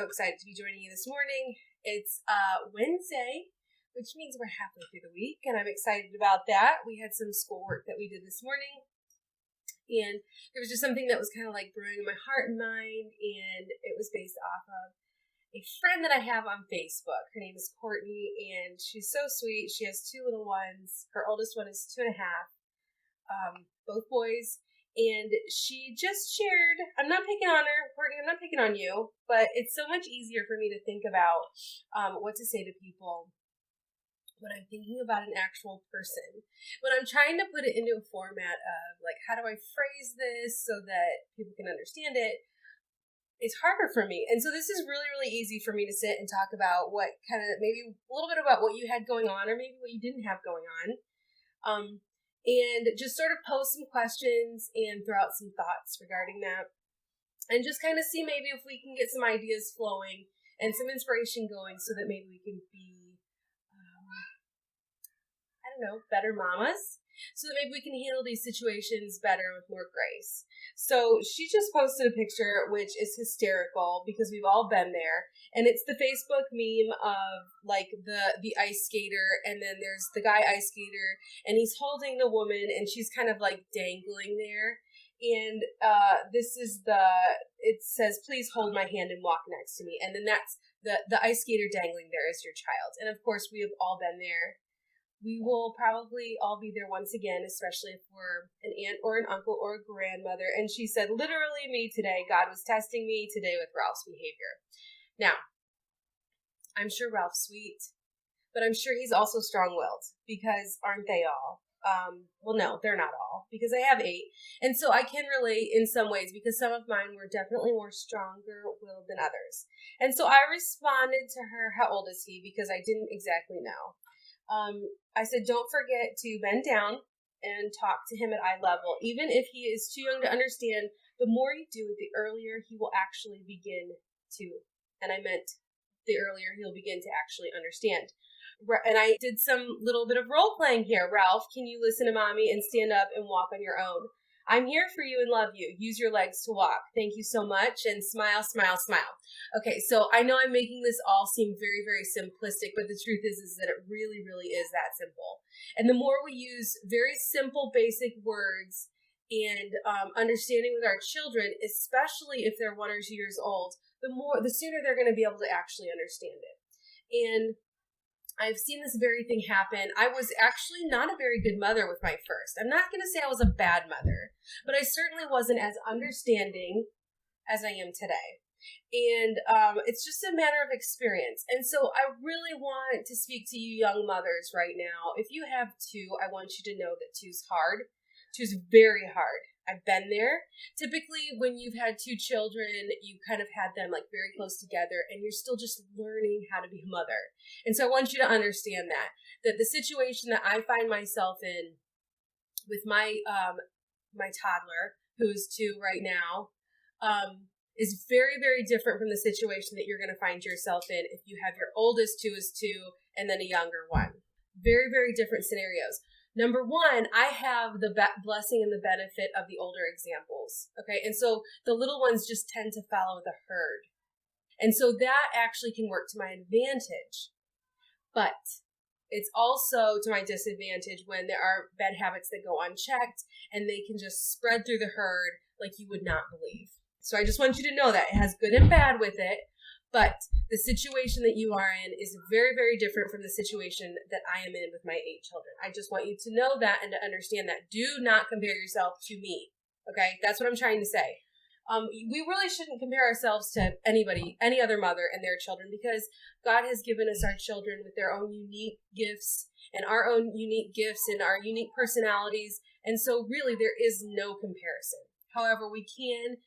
So excited to be joining you this morning. It's Wednesday, which means we're halfway through the week, and I'm excited about that. We had some schoolwork that we did this morning, and there was just something that was kind of like brewing in my heart and mind, and it was based off of a friend that I have on Facebook. Her name is Courtney, and she's so sweet. She has two little ones. Her oldest one is 2.5, both boys. And she just shared, I'm not picking on her, Courtney, I'm not picking on you, but it's so much easier for me to think about what to say to people when I'm thinking about an actual person. When I'm trying to put it into a format of, like, how do I phrase this so that people can understand it, it's harder for me. And so this is really, really easy for me to sit and talk about what kind of, maybe a little bit about what you had going on or maybe what you didn't have going on. And just sort of pose some questions and throw out some thoughts regarding that. And just kind of see maybe if we can get some ideas flowing and some inspiration going so that maybe we can be, better mamas. So that maybe we can handle these situations better with more grace. So she just posted a picture, which is hysterical because we've all been there. And it's the Facebook meme of like the ice skater, and then there's the guy ice skater, and he's holding the woman, and she's kind of like dangling there. And it says, please hold my hand and walk next to me. And then that's the ice skater dangling there is your child. And of course, we have all been there. We will probably all be there once again, especially if we're an aunt or an uncle or a grandmother. And she said, literally me today, God was testing me today with Ralph's behavior. Now, I'm sure Ralph's sweet, but I'm sure he's also strong-willed, because aren't they all? Well, no, they're not all, because I have 8. And so I can relate in some ways, because some of mine were definitely more stronger-willed than others. And so I responded to her, how old is he? Because I didn't exactly know. I said, don't forget to bend down and talk to him at eye level. Even if he is too young to understand, the more you do it, the earlier he will actually begin to, and I meant the earlier he'll begin to actually understand. And I did some little bit of role playing here. Ralph, can you listen to mommy and stand up and walk on your own? I'm here for you and love you. Use your legs to walk. Thank you so much. And smile, smile, smile. Okay, so I know I'm making this all seem very, very simplistic, but the truth is that it really, really is that simple. And the more we use very simple, basic words and understanding with our children, especially if they're 1 or 2 years old, the sooner they're going to be able to actually understand it. And I've seen this very thing happen. I was actually not a very good mother with my first. I'm not going to say I was a bad mother, but I certainly wasn't as understanding as I am today. And it's just a matter of experience. And so I really want to speak to you young mothers right now. If you have 2, I want you to know that 2's hard. 2's very hard. I've been there. Typically, when you've had 2 children, you kind of had them like very close together, and you're still just learning how to be a mother. And so I want you to understand that the situation that I find myself in with my toddler, who's 2 right now, is very, very different from the situation that you're going to find yourself in if you have your oldest 2 is 2 and then a younger one. Very, very different scenarios. Number 1, I have the blessing and the benefit of the older examples, okay? And so the little ones just tend to follow the herd. And so that actually can work to my advantage. But it's also to my disadvantage when there are bad habits that go unchecked and they can just spread through the herd like you would not believe. So I just want you to know that it has good and bad with it. But the situation that you are in is very, very different from the situation that I am in with my 8 children. I just want you to know that and to understand that. Do not compare yourself to me. Okay? That's what I'm trying to say. We really shouldn't compare ourselves to anybody, any other mother and their children, because God has given us our children with their own unique gifts and our own unique gifts and our unique personalities. And so really there is no comparison. However, we can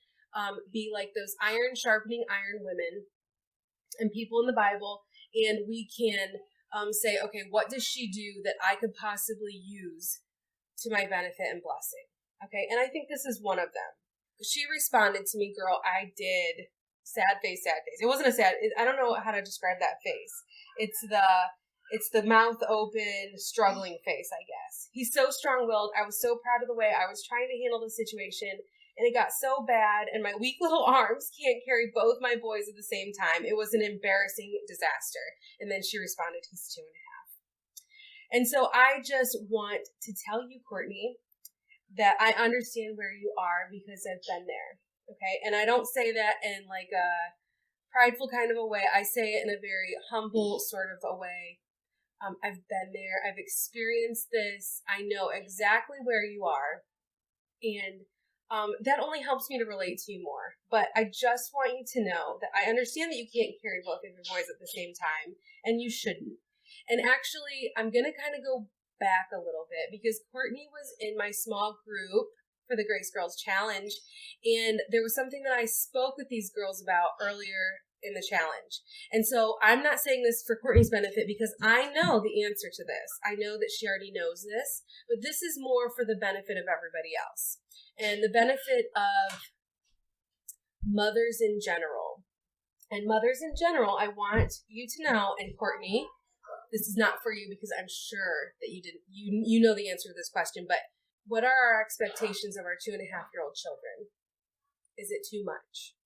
be like those iron sharpening iron women and people in the Bible, and we can say, okay, what does she do that I could possibly use to my benefit and blessing? Okay, and I think this is one of them. She responded to me, girl, I did. Sad face, sad face. It wasn't a sad, I don't know how to describe that face. It's the mouth open, struggling face, I guess. He's so strong-willed. I was so proud of the way I was trying to handle the situation, And it got so bad, and my weak little arms can't carry both my boys at the same time. It was an embarrassing disaster. And then she responded, he's 2.5. And so I just want to tell you, Courtney, that I understand where you are because I've been there. Okay. And I don't say that in like a prideful kind of a way. I say it in a very humble sort of a way. I've been there. I've experienced this. I know exactly where you are. And that only helps me to relate to you more. But I just want you to know that I understand that you can't carry both of your boys at the same time, and you shouldn't. And actually, I'm going to kind of go back a little bit because Courtney was in my small group for the Grace Girls Challenge, and there was something that I spoke with these girls about earlier in the challenge. And so I'm not saying this for Courtney's benefit because I know the answer to this. I know that she already knows this, but this is more for the benefit of everybody else and the benefit of mothers in general. And mothers in general, I want you to know, and Courtney, this is not for you because I'm sure that you know the answer to this question, but what are our expectations of our 2.5-year-old children? Is it too much?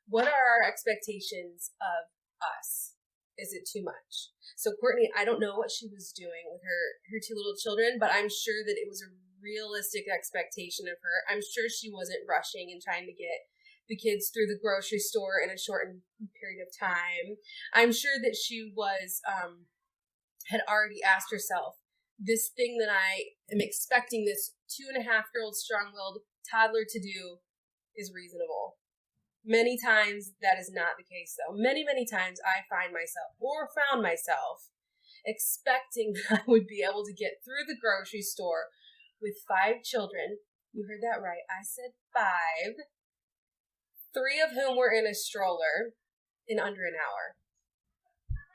What are our expectations of us? Is it too much? So Courtney, I don't know what she was doing with her 2 little children, but I'm sure that it was a realistic expectation of her. I'm sure she wasn't rushing and trying to get the kids through the grocery store in a shortened period of time. I'm sure that she was, had already asked herself, this thing that I am expecting this 2.5-year-old strong-willed toddler to do is reasonable. Many times that is not the case, though. Many, many times I find myself or found myself expecting that I would be able to get through the grocery store with 5 children. You heard that right. I said 5. 3 of whom were in a stroller in under an hour.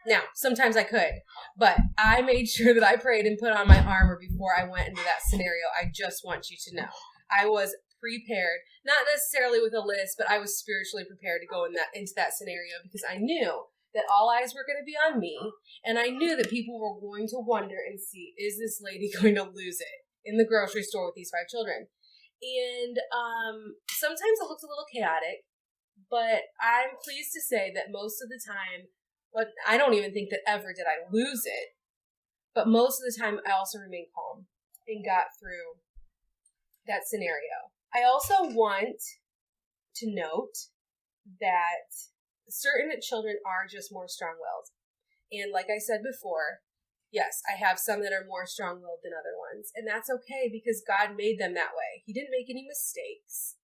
Now, sometimes I could, but I made sure that I prayed and put on my armor before I went into that scenario. I just want you to know. I was prepared, not necessarily with a list, but I was spiritually prepared to go into that scenario because I knew that all eyes were going to be on me, and I knew that people were going to wonder and see, is this lady going to lose it in the grocery store with these 5 children? And sometimes it looked a little chaotic, but I'm pleased to say that most of the time, but I don't even think that ever did I lose it, but most of the time I also remained calm and got through that scenario. I also want to note that certain children are just more strong-willed. And like I said before, yes, I have some that are more strong-willed than other ones. And that's okay because God made them that way. He didn't make any mistakes.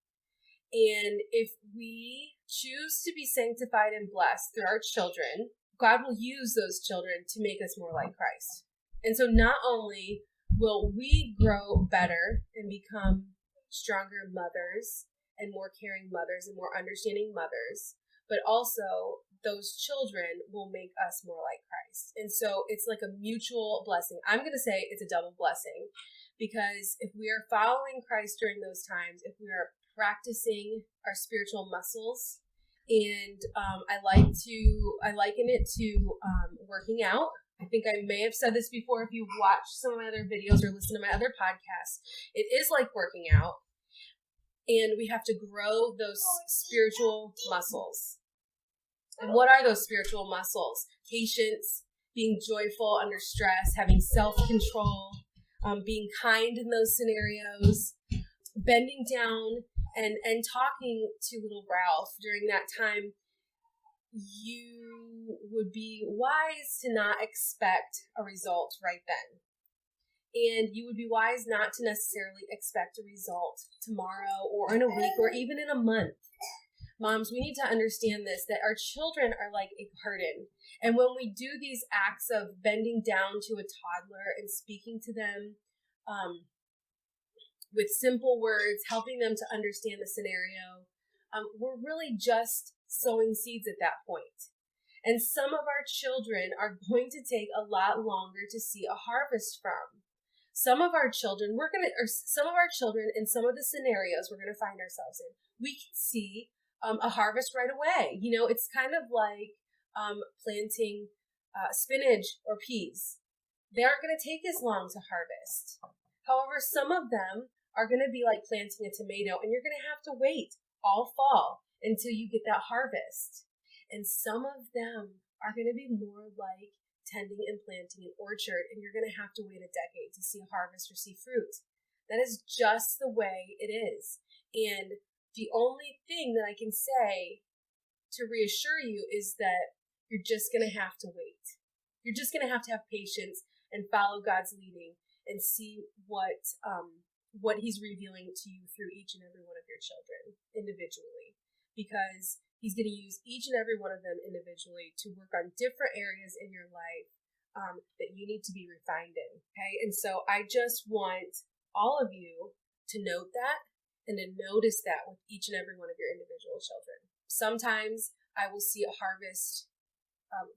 And if we choose to be sanctified and blessed through our children, God will use those children to make us more like Christ. And so not only will we grow better and become stronger mothers and more caring mothers and more understanding mothers, but also those children will make us more like Christ. And so it's like a mutual blessing. I'm going to say it's a double blessing because if we are following Christ during those times, if we are practicing our spiritual muscles, and I liken it to working out. I think I may have said this before if you've watched some of my other videos or listened to my other podcasts. It is like working out. And we have to grow those spiritual muscles. And what are those spiritual muscles? Patience, being joyful under stress, having self-control, being kind in those scenarios, bending down and talking to little Ralph during that time. You would be wise to not expect a result right then. And you would be wise not to necessarily expect a result tomorrow or in a week or even in a month. Moms, we need to understand this, that our children are like a garden. And when we do these acts of bending down to a toddler and speaking to them with simple words, helping them to understand the scenario, we're really just sowing seeds at that point. And some of our children are going to take a lot longer to see a harvest from. Some of our children in some of the scenarios we're going to find ourselves in, we can see a harvest right away. You know, it's kind of like planting spinach or peas. They aren't going to take as long to harvest. However, some of them are going to be like planting a tomato, and you're going to have to wait all fall until you get that harvest. And some of them are going to be more like tending and planting an orchard, and you're going to have to wait a decade to see a harvest or see fruit. That is just the way it is. And the only thing that I can say to reassure you is that you're just going to have to wait. You're just going to have patience and follow God's leading and see what he's revealing to you through each and every one of your children individually, because he's going to use each and every one of them individually to work on different areas in your life that you need to be refined in. Okay. And so I just want all of you to note that and to notice that with each and every one of your individual children. Sometimes I will see a harvest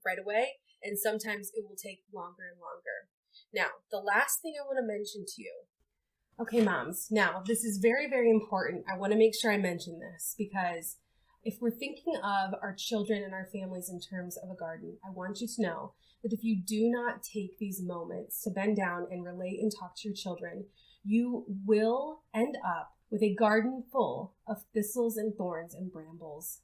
right away, and sometimes it will take longer and longer. Now, the last thing I want to mention to you. Okay, moms, now this is very, very important. I want to make sure I mention this, because if we're thinking of our children and our families in terms of a garden, I want you to know that if you do not take these moments to bend down and relate and talk to your children, you will end up with a garden full of thistles and thorns and brambles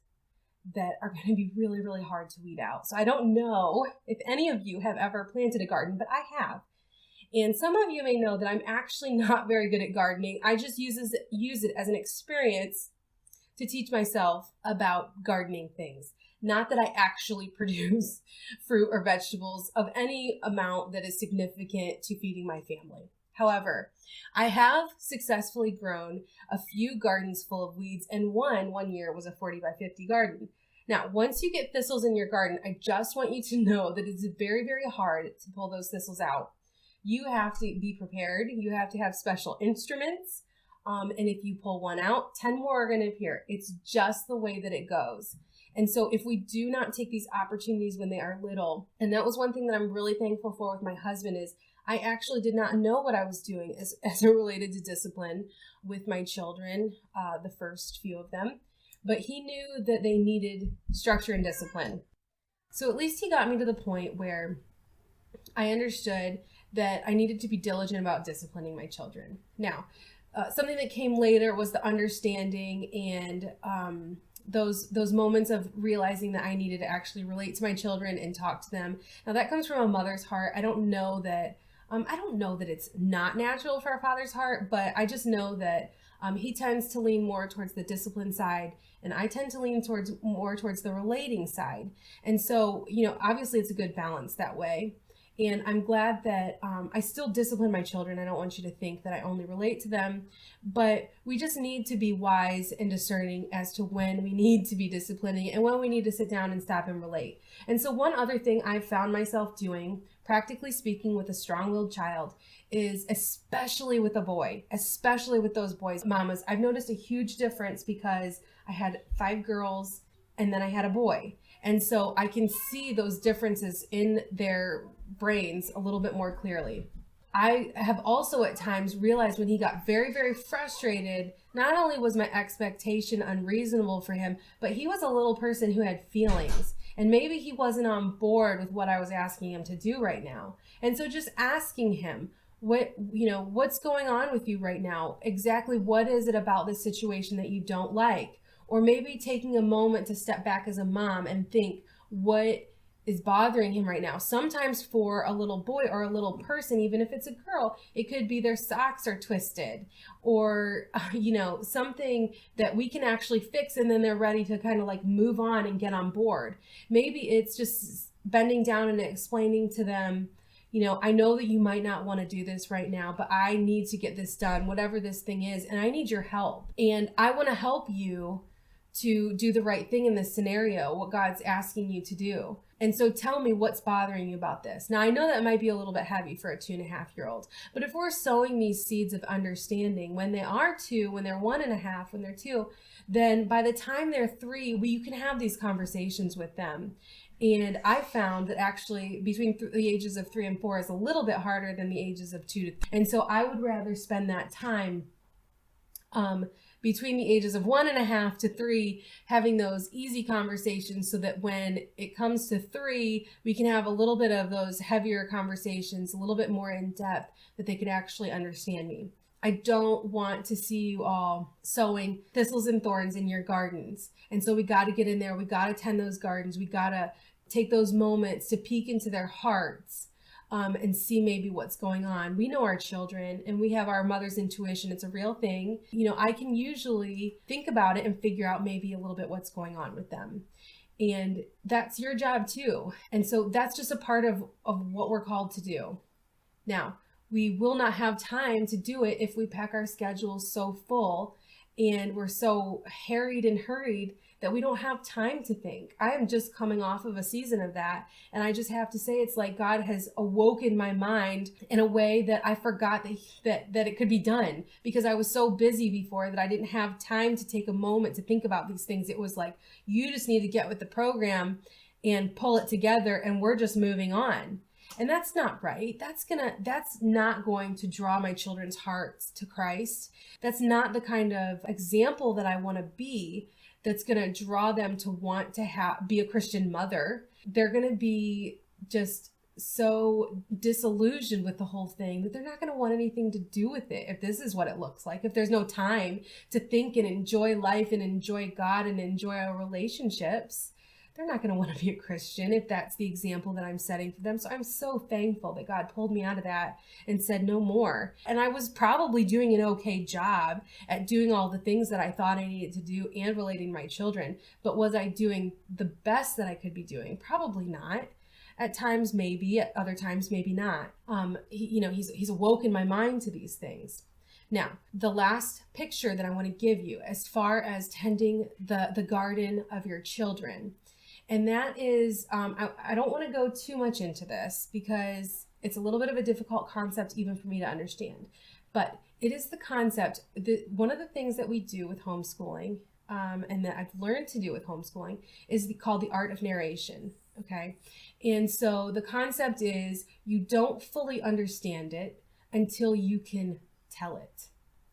that are going to be really, really hard to weed out. So I don't know if any of you have ever planted a garden, but I have. And some of you may know that I'm actually not very good at gardening. I just use it as an experience to teach myself about gardening things. Not that I actually produce fruit or vegetables of any amount that is significant to feeding my family. However, I have successfully grown a few gardens full of weeds, and one year was a 40 by 50 garden. Now, once you get thistles in your garden, I just want you to know that it's very, very hard to pull those thistles out. You have to be prepared. You have to have special instruments. And if you pull one out, 10 more are going to appear. It's just the way that it goes. And so if we do not take these opportunities when they are little, and that was one thing that I'm really thankful for with my husband, is I actually did not know what I was doing as it related to discipline with my children, the first few of them. But he knew that they needed structure and discipline. So at least he got me to the point where I understood that I needed to be diligent about disciplining my children. Now, something that came later was the understanding and those moments of realizing that I needed to actually relate to my children and talk to them. Now that comes from a mother's heart. I don't know that it's not natural for a father's heart, but I just know that he tends to lean more towards the discipline side, and I tend to lean more towards the relating side. And so, obviously it's a good balance that way. And I'm glad that I still discipline my children. I don't want you to think that I only relate to them, but we just need to be wise and discerning as to when we need to be disciplining and when we need to sit down and stop and relate. And so one other thing I've found myself doing, practically speaking, with a strong-willed child is, especially with a boy, especially with those boys, mamas, I've noticed a huge difference because I had 5 girls and then I had a boy. And so I can see those differences in their brains a little bit more clearly. I have also at times realized when he got very, very frustrated, not only was my expectation unreasonable for him, but he was a little person who had feelings. And maybe he wasn't on board with what I was asking him to do right now. And so just asking him, what's going on with you right now? Exactly what is it about this situation that you don't like? Or maybe taking a moment to step back as a mom and think, what is bothering him right now? Sometimes for a little boy or a little person, even if it's a girl, it could be their socks are twisted or, something that we can actually fix, and then they're ready to kind of like move on and get on board. Maybe it's just bending down and explaining to them, I know that you might not want to do this right now, but I need to get this done, whatever this thing is, and I need your help. And I want to help you to do the right thing in this scenario, what God's asking you to do. And so tell me what's bothering you about this. Now, I know that might be a little bit heavy for a 2.5-year-old, but if we're sowing these seeds of understanding when they are 2, when they're 1.5, when they're 2, then by the time they're 3, you can have these conversations with them. And I found that actually between the ages of 3 and 4 is a little bit harder than the ages of 2 to 3. And so I would rather spend that time between the ages of 1.5 to 3, having those easy conversations, so that when it comes to 3, we can have a little bit of those heavier conversations, a little bit more in depth, that they could actually understand me. I don't want to see you all sowing thistles and thorns in your gardens. And so we got to get in there. We got to tend those gardens. We got to take those moments to peek into their hearts, and see maybe what's going on. We know our children and we have our mother's intuition. It's a real thing. I can usually think about it and figure out maybe a little bit what's going on with them. And that's your job too. And so that's just a part of what we're called to do. Now, we will not have time to do it if we pack our schedules so full and we're so harried and hurried that we don't have time to think. I am just coming off of a season of that. And I just have to say, it's like God has awoken my mind in a way that I forgot that it could be done, because I was so busy before that I didn't have time to take a moment to think about these things. It was like, you just need to get with the program and pull it together, and we're just moving on. And that's not right. That's not going to draw my children's hearts to Christ. That's not the kind of example that I want to be, that's going to draw them to want to be a Christian mother. They're going to be just so disillusioned with the whole thing that they're not going to want anything to do with it if this is what it looks like. If there's no time to think and enjoy life and enjoy God and enjoy our relationships, they're not going to want to be a Christian if that's the example that I'm setting for them. So I'm so thankful that God pulled me out of that and said no more. And I was probably doing an okay job at doing all the things that I thought I needed to do and relating to my children. But was I doing the best that I could be doing? Probably not. At times, maybe. At other times, maybe not. He's awoken my mind to these things. Now, the last picture that I want to give you as far as tending the garden of your children. And that is, I don't want to go too much into this because it's a little bit of a difficult concept even for me to understand. But it is the concept that one of the things that we do with homeschooling, and that I've learned to do with homeschooling, is called the art of narration. Okay. And so the concept is you don't fully understand it until you can tell it.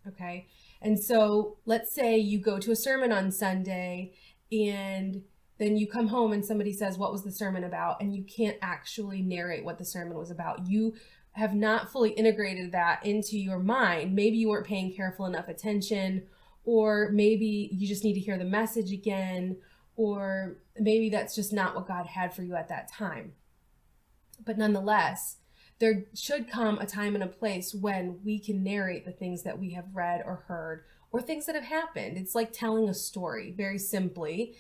Okay. And so let's say you go to a sermon on Sunday and then you come home and somebody says, what was the sermon about? And you can't actually narrate what the sermon was about. You have not fully integrated that into your mind. Maybe you weren't paying careful enough attention, or maybe you just need to hear the message again, or maybe that's just not what God had for you at that time. But nonetheless, there should come a time and a place when we can narrate the things that we have read or heard, or things that have happened. It's like telling a story, very simply.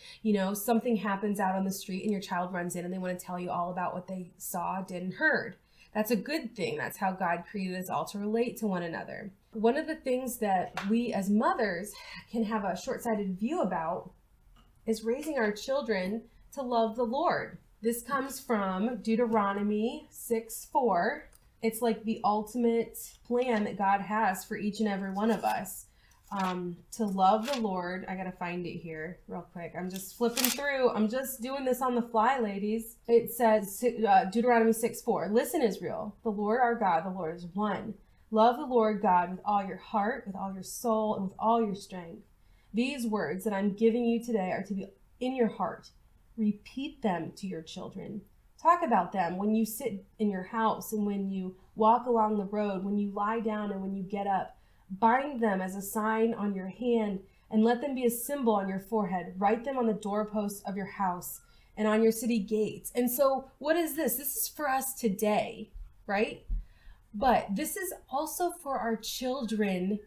Something happens out on the street and your child runs in and they want to tell you all about what they saw, did, and heard. That's a good thing. That's how God created us all, to relate to one another. One of the things that we as mothers can have a short-sighted view about is raising our children to love the Lord. This comes from Deuteronomy 6:4. It's like the ultimate plan that God has for each and every one of us. To love the Lord. I gotta find it here real quick. I'm just flipping through. I'm just doing this on the fly, ladies. It says, Deuteronomy 6:4. Listen, Israel, the Lord our God, the Lord is one. Love the Lord God with all your heart, with all your soul, and with all your strength. These words that I'm giving you today are to be in your heart. Repeat them to your children. Talk about them when you sit in your house and when you walk along the road, when you lie down and when you get up. Bind them as a sign on your hand and let them be a symbol on your forehead. Write them on the doorposts of your house and on your city gates. And so what is this? This is for us today, right? But this is also for our children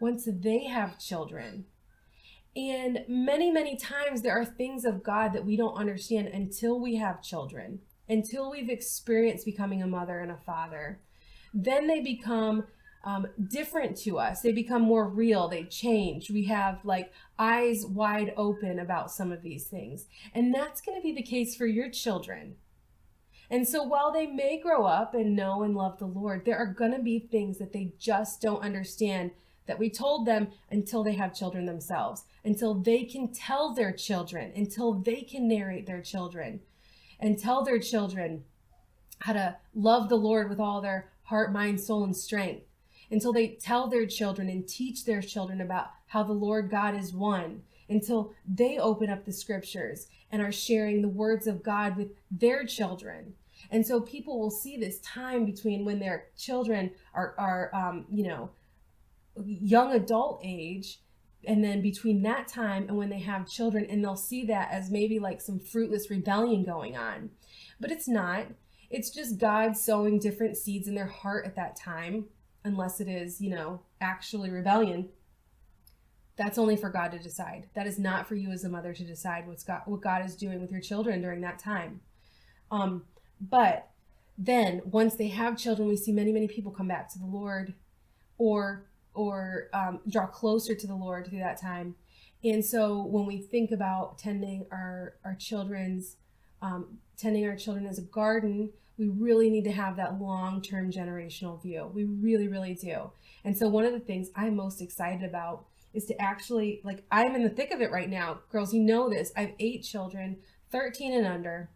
once they have children. And many, many times there are things of God that we don't understand until we have children, until we've experienced becoming a mother and a father. Then they become different to us. They become more real. They change. We have like eyes wide open about some of these things. And that's going to be the case for your children. And so while they may grow up and know and love the Lord, there are going to be things that they just don't understand that we told them until they have children themselves, until they can tell their children, until they can narrate their children and tell their children how to love the Lord with all their heart, mind, soul, and strength. Until they tell their children and teach their children about how the Lord God is one, until they open up the scriptures and are sharing the words of God with their children. And so people will see this time between when their children are young adult age, and then between that time and when they have children, and they'll see that as maybe like some fruitless rebellion going on. But it's not. It's just God sowing different seeds in their heart at that time, unless it is, actually rebellion. That's only for God to decide. That is not for you as a mother to decide what God is doing with your children during that time. But then once they have children, we see many, many people come back to the Lord, or draw closer to the Lord through that time. And so when we think about tending our children's tending our children as a garden, we really need to have that long-term generational view. We really, really do. And so one of the things I'm most excited about is to actually, like, I'm in the thick of it right now. Girls, you know this. I have 8 children, 13 and under.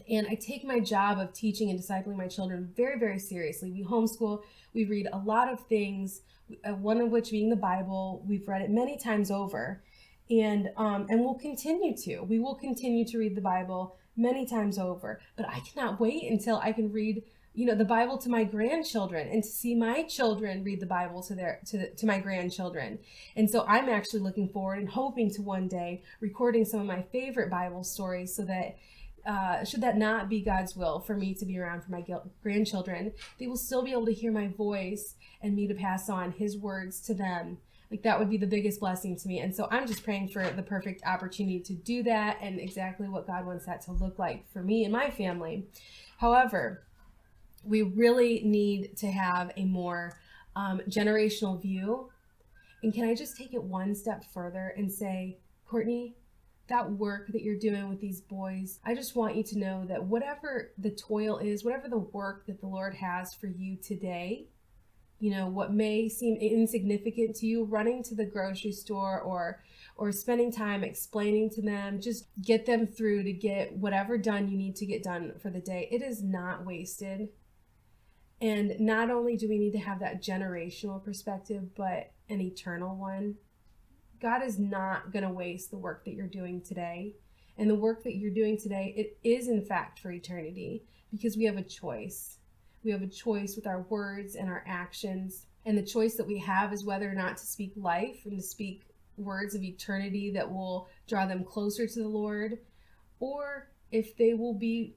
And I take my job of teaching and discipling my children very, very seriously. We homeschool. We read a lot of things, one of which being the Bible. We've read it many times over. And we'll continue to. We will continue to read the Bible many times over. But I cannot wait until I can read, the Bible to my grandchildren, and to see my children read the Bible to my grandchildren. And so I'm actually looking forward and hoping to one day recording some of my favorite Bible stories, so that should that not be God's will for me to be around for my grandchildren, they will still be able to hear my voice and me to pass on his words to them. Like, that would be the biggest blessing to me. And so I'm just praying for the perfect opportunity to do that, and exactly what God wants that to look like for me and my family. However, we really need to have a more generational view. And can I just take it one step further and say, Courtney, that work that you're doing with these boys, I just want you to know that whatever the toil is, whatever the work that the Lord has for you today, what may seem insignificant to you, running to the grocery store or spending time explaining to them, just get them through to get whatever done you need to get done for the day. It is not wasted. And not only do we need to have that generational perspective, but an eternal one. God is not going to waste the work that you're doing today. And the work that you're doing today, it is in fact for eternity, because we have a choice. We have a choice with our words and our actions. And the choice that we have is whether or not to speak life and to speak words of eternity that will draw them closer to the Lord, or if they will be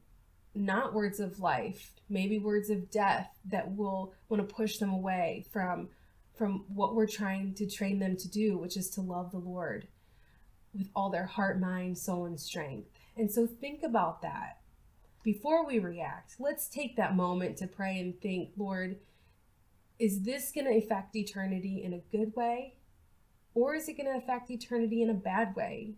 not words of life, maybe words of death that will want to push them away from what we're trying to train them to do, which is to love the Lord with all their heart, mind, soul, and strength. And so think about that. Before we react, let's take that moment to pray and think, Lord, is this going to affect eternity in a good way? Or is it going to affect eternity in a bad way?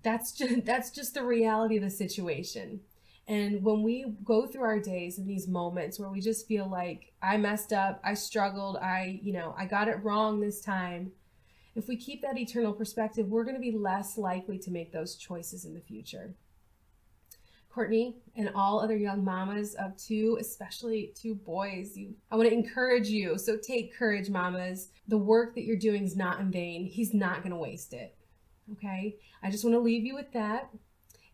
That's just the reality of the situation. And when we go through our days in these moments where we just feel like, I messed up, I struggled, I got it wrong this time, if we keep that eternal perspective, we're going to be less likely to make those choices in the future. Courtney and all other young mamas of 2, especially 2 boys, I want to encourage you. So take courage, mamas. The work that you're doing is not in vain. He's not going to waste it. Okay? I just want to leave you with that.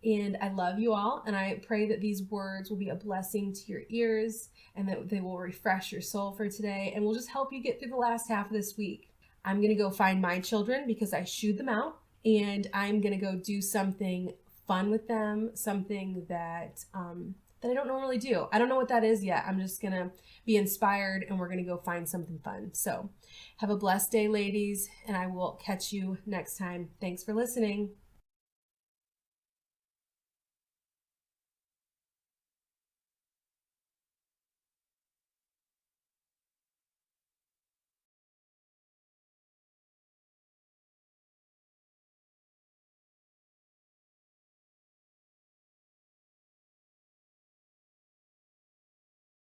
And I love you all. And I pray that these words will be a blessing to your ears, and that they will refresh your soul for today, and will just help you get through the last half of this week. I'm going to go find my children because I shooed them out, and I'm going to go do something fun with them, something that I don't normally do. I don't know what that is yet. I'm just going to be inspired, and we're going to go find something fun. So have a blessed day, ladies, and I will catch you next time. Thanks for listening.